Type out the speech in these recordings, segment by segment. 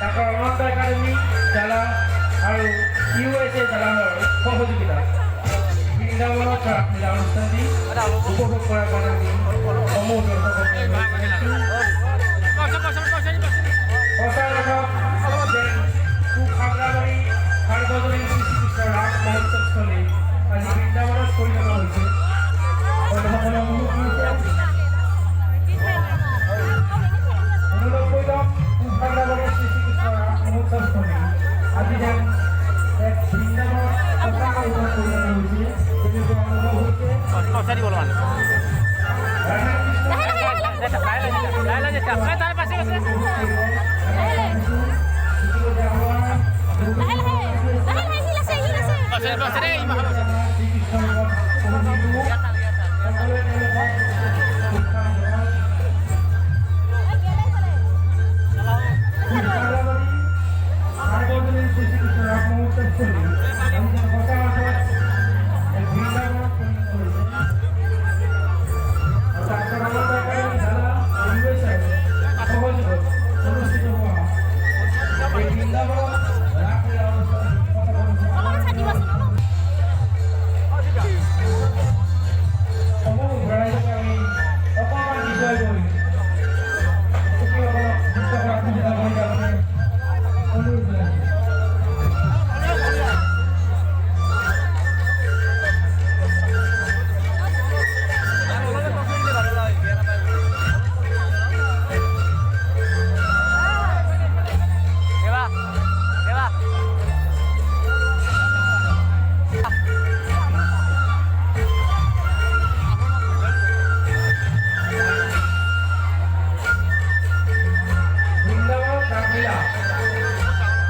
তারপর অনন্ত একাডেমি জেলা আর ইউএসএ জেলার সহযোগিতা বৃন্দাবনত রাসলীলা অনুষ্ঠানটি উপভোগ করার পর আমি সমূহ খাগড়াবাড়ি সার্বজনীন শ্রীকৃষ্ণ রাস মহোৎসবস্থলে আজ বৃন্দাবনত পরিণত হয়েছে খাগড়াবাড়ি শ্রীকৃষ্ণ রাস মহোৎসবস্থলে আজি যেন এক বৃন্দাবন পরিণত হয়েছে অনুভব হয়েছে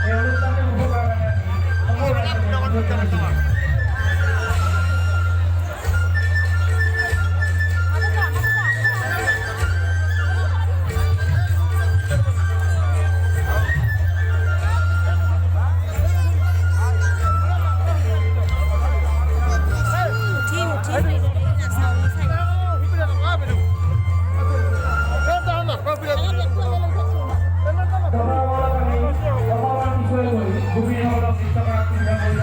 এই অনুষ্ঠানে উপভোগ করার জন্য